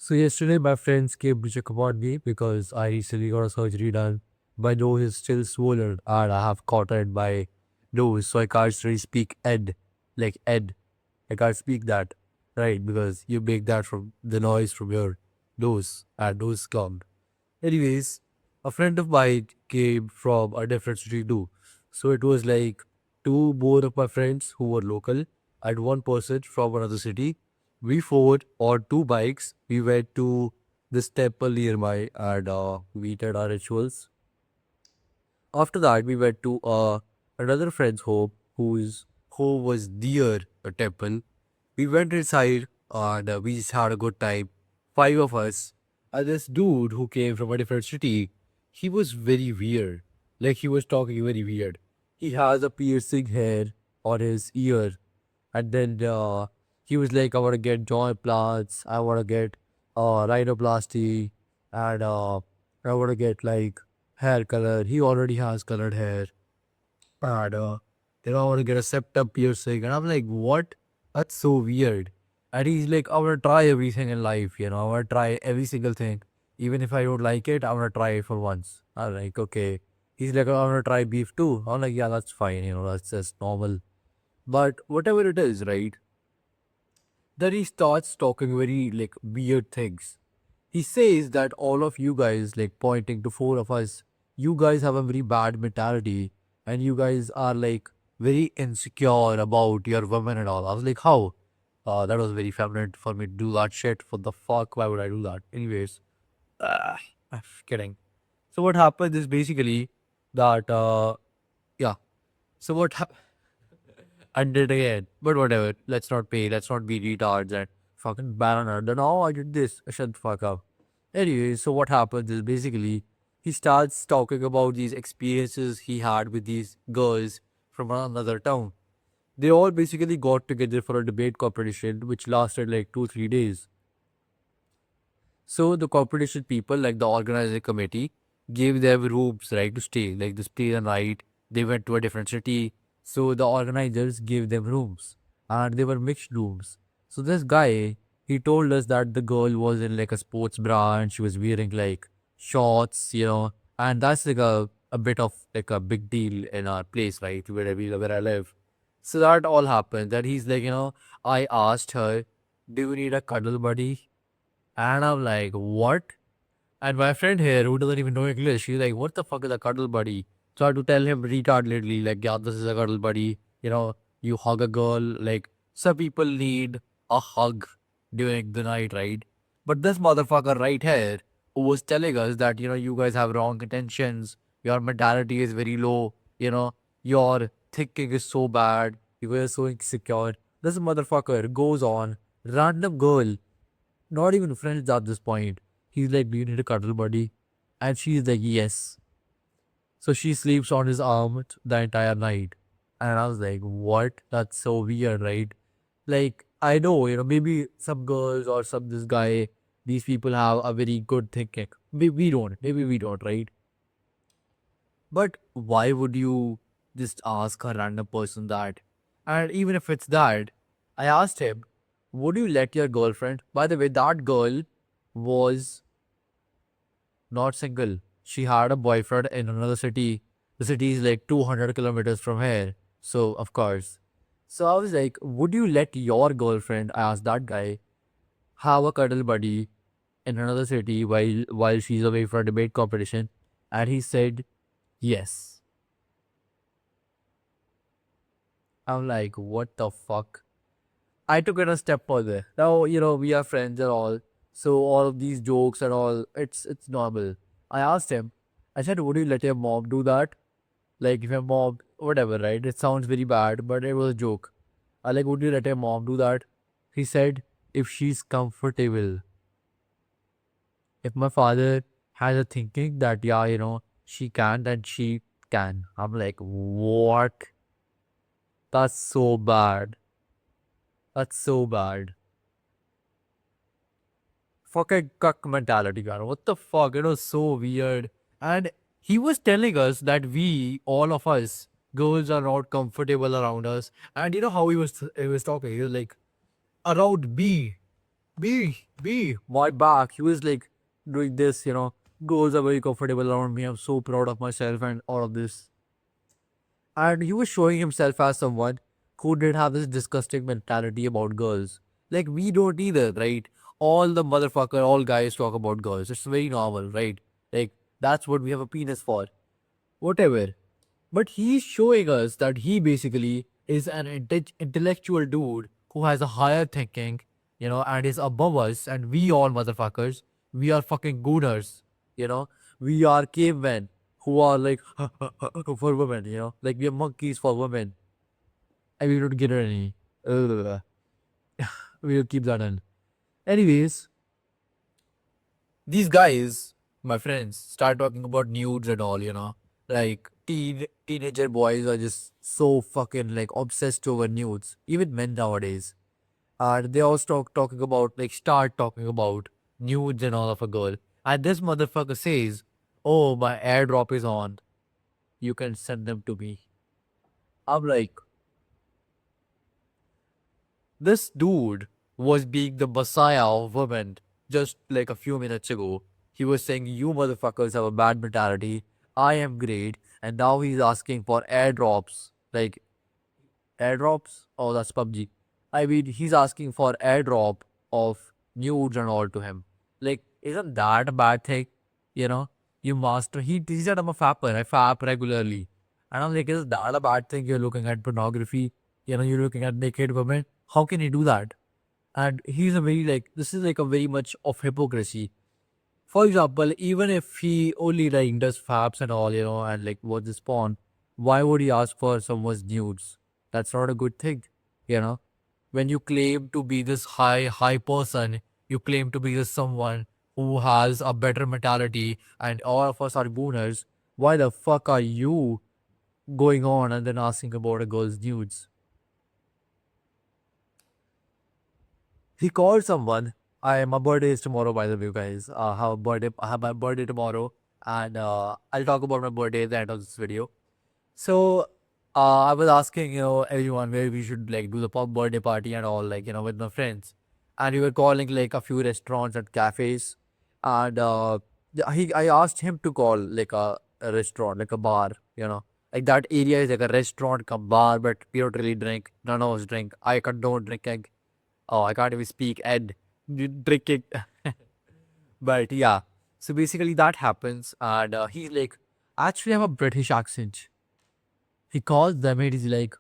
So yesterday my friends came to check upon me because I recently got a surgery done. My nose is still swollen and I have cotton in my nose, so I can't really speak ed, like ed. I can't speak that, right? Because you make that from the noise from your nose and nose clogged. Anyways, a friend of mine came from a different city too. So it was like two more of my friends who were local and one person from another city. We four on two bikes. We went to this temple nearby and we did our rituals. After that, we went to another friend's home who was near a temple. We went inside and we just had a good time. Five of us. And this dude who came from a different city, he was very weird. Like he was talking very weird. He has a piercing hair on his ear. And then he was like, I want to get joint plants. I want to get rhinoplasty. And I want to get like hair color. He already has colored hair. And then I want to get a septum piercing. And I'm like, what? That's so weird. And he's like, I want to try everything in life. I want to try every single thing. Even if I don't like it, I want to try it for once. I'm like, okay. He's like, I want to try beef too. I'm like, yeah, that's fine. That's just normal. But whatever it is, right? Then he starts talking very like weird things. He says that all of you guys, like pointing to four of us, you guys have a very bad mentality and you guys are like very insecure about your women and all. I was like, how? That was very feminine for me to do that shit. For the fuck? Why would I do that? Anyways, uh, I'm kidding. So what happened is basically that, yeah. So what happened? Did again. But whatever. Let's not pay. Let's not be retards and fucking banana. Then oh I did this. Shut the fuck up. Anyway, so what happens is basically he starts talking about these experiences he had with these girls from another town. They all basically got together for a debate competition which lasted like 2-3 days. So the competition people, like the organizing committee, gave them rooms, right, to stay. Like this stay the night. They went to a different city. So the organizers gave them rooms. And they were mixed rooms. So this guy, he told us that the girl was in like a sports bra and she was wearing like shorts. And that's like a bit of like a big deal in our place, right? Where I live. So that all happened. That he's like, I asked her, do you need a cuddle buddy? And I'm like, what? And my friend here, who doesn't even know English, she's like, what the fuck is a cuddle buddy? So I had to tell him retardedly, like, yeah, this is a cuddle buddy. You hug a girl. Like, some people need a hug during the night, right? But this motherfucker right here, who was telling us that, you guys have wrong intentions, your mentality is very low, your thinking is so bad, you guys are so insecure. This motherfucker goes on, random girl, not even friends at this point. He's like, do you need a cuddle buddy? And she's like, yes. So she sleeps on his arm the entire night. And I was like, what? That's so weird, right? Like, I know, maybe some girls or some this guy, these people have a very good thinking. Maybe we don't. Maybe we don't, right? But why would you just ask a random person that? And even if it's that, I asked him, would you let your girlfriend? By the way, that girl was not single. She had a boyfriend in another city. The city is like 200 kilometers from here. So, of course. So I was like, would you let your girlfriend, I asked that guy, have a cuddle buddy in another city while she's away for a debate competition? And he said, yes. I'm like, what the fuck? I took it a step further. Now, we are friends and all. So all of these jokes and all, it's normal. I asked him, I said, would you let your mom do that? Like if your mom, whatever, right? It sounds very bad, but it was a joke. I like, would you let your mom do that? He said, if she's comfortable. If my father has a thinking that, yeah, she can, then she can. I'm like, what? That's so bad. That's so bad. Fucking cuck mentality, man. What the fuck? It was so weird. And he was telling us that we, all of us, girls are not comfortable around us. And you know how he was talking? He was like, around me. my back. He was like doing this, Girls are very comfortable around me. I'm so proud of myself and all of this. And he was showing himself as someone who did have this disgusting mentality about girls. Like we don't either, right? All guys talk about girls. It's very normal, right? Like that's what we have a penis for. Whatever. But he's showing us that he basically is an intellectual dude who has a higher thinking, and is above us. And we all motherfuckers, we are fucking gooners, you know. We are cavemen who are like for women, like we are monkeys for women. And we don't get any. Ugh. We'll keep that in. Anyways, these guys, my friends, start talking about nudes and all, Like teenager boys are just so fucking like obsessed over nudes. Even men nowadays. And they all talking about like start talking about nudes and all of a girl. And this motherfucker says, "Oh, my airdrop is on. You can send them to me." I'm like, this dude was being the messiah of women just like a few minutes ago. He was saying, "You motherfuckers have a bad mentality. I am great." And now he's asking for airdrops. Like, airdrops? Oh, that's PUBG. I mean, he's asking for airdrop of nudes and all to him. Like, isn't that a bad thing? You know, you master. He said, "I'm a fapper. I fap regularly." And I'm like, is that a bad thing? You're looking at pornography. You're looking at naked women. How can you do that? And he's a very like this is like a very much of hypocrisy. For example, even if he only like does faps and all, and like was this porn, why would he ask for someone's nudes? That's not a good thing, you know. When you claim to be this high person, you claim to be this someone who has a better mentality, and all of us are booners. Why the fuck are you going on and then asking about a girl's nudes? He called someone. My birthday is tomorrow, by the way, guys. I have my birthday tomorrow, and I'll talk about my birthday at the end of this video. So, I was asking, everyone where we should like do the pop birthday party and all, like with my friends, and we were calling like a few restaurants and cafes, and I asked him to call like a restaurant, like a bar, like that area is like a restaurant, come bar, but we don't really drink. None of us drink. I condone drinking. Oh, I can't even speak. Ed, drinking. But yeah, so basically that happens, and he's like, actually, I have a British accent. He calls them and he's like,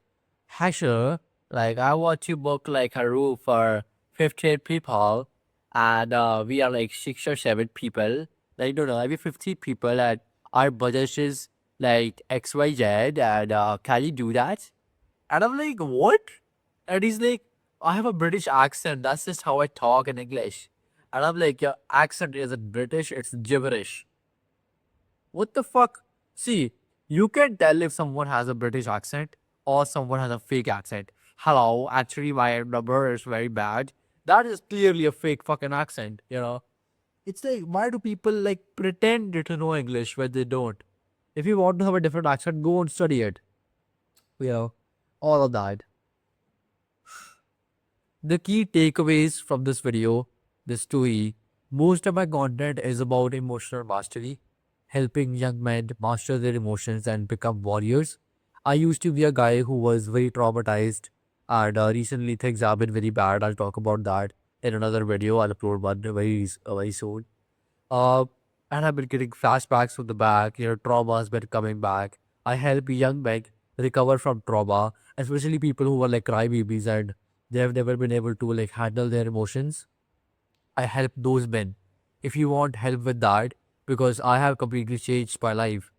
"Hasher, like I want to book like a room for 15 people, and we are like 6 or 7 people. Like no, no, maybe 15 people, and our budget is like XYZ, and can you do that?" And I'm like, "What?" And he's like, "I have a British accent. That's just how I talk in English." And I'm like, "Your accent isn't British, it's gibberish." What the fuck? See, you can tell if someone has a British accent or someone has a fake accent. Hello, actually, my number is very bad. That is clearly a fake fucking accent. It's like, why do people like pretend to know English when they don't? If you want to have a different accent, go and study it. You know, all of that. The key takeaways from this video, this story, most of my content is about emotional mastery, helping young men master their emotions and become warriors. I used to be a guy who was very traumatized, and recently things have been very bad. I'll talk about that in another video. I'll upload one very soon. Uh, and I've been getting flashbacks from the back. Trauma has been coming back. I help young men recover from trauma, especially people who are like crybabies and they have never been able to like handle their emotions. I help those men. If you want help with that, because I have completely changed my life,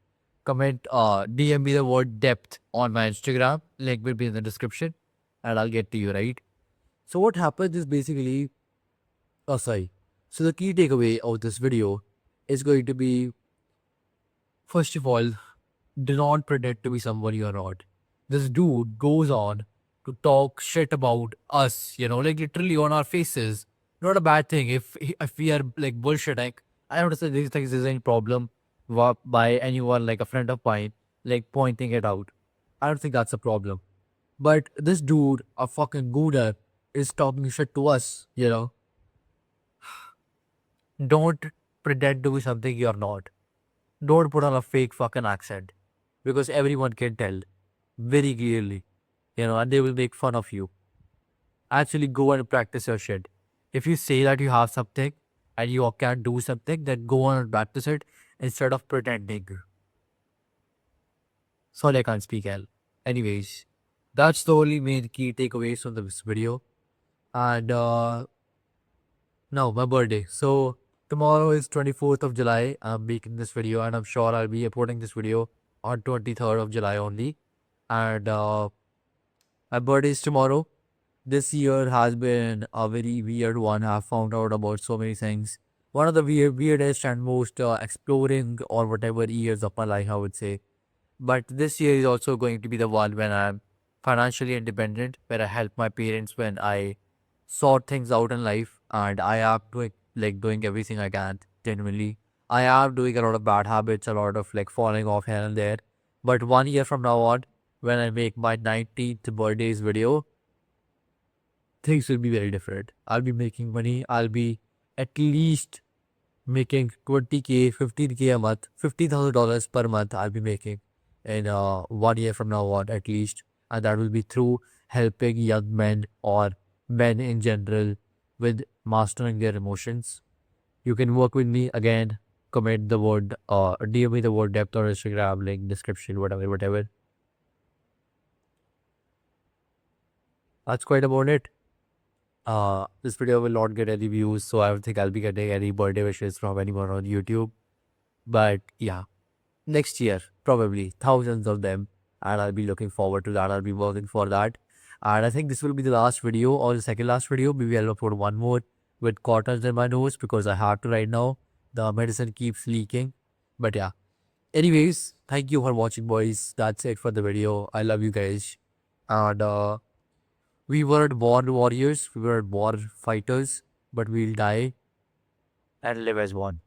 DM me the word depth on my Instagram. Link will be in the description, and I'll get to you, right? So what happens is basically, oh sorry. So the key takeaway of this video is going to be, first of all, do not pretend to be someone you're not. This dude goes on to talk shit about us, like literally on our faces. Not a bad thing if we are like bullshitting. I don't say these things is any problem by anyone like a friend of mine like pointing it out. I don't think that's a problem. But this dude, a fucking gooner, is talking shit to us. Don't pretend to be something you're not. Don't put on a fake fucking accent because everyone can tell very clearly, and they will make fun of you. Actually, go and practice your shit. If you say that you have something and you can do something, then go on and practice it instead of pretending. Sorry, I can't speak L. Anyways, that's the only main key takeaways from this video. And now my birthday. So tomorrow is 24th of July. I'm making this video, and I'm sure I'll be uploading this video on 23rd of July only. And my birthday is tomorrow. This year has been a very weird one. I've found out about so many things. One of the weirdest and most exploring or whatever years of my life, I would say. But this year is also going to be the one when I'm financially independent, where I help my parents when I sort things out in life, and I am doing everything I can genuinely. I am doing a lot of bad habits, a lot of like falling off here and there. But 1 year from now on, when I make my 19th birthday's video, things will be very different. I'll be making money. I'll be at least making 20K, 15K a month, $50,000 per month. I'll be making in 1 year from now on at least, and that will be through helping young men or men in general with mastering their emotions. You can work with me again. Comment the word, DM me the word depth on Instagram, link description, whatever. That's quite about it. This video will not get any views, so I don't think I'll be getting any birthday wishes from anyone on YouTube. But yeah, next year, probably thousands of them, and I'll be looking forward to that. I'll be working for that. And I think this will be the last video or the second last video. Maybe I'll upload one more with cottons in my nose because I have to right now. The medicine keeps leaking. But yeah. Anyways, thank you for watching, boys. That's it for the video. I love you guys. And we weren't born warriors, we were born fighters, but we'll die and live as one.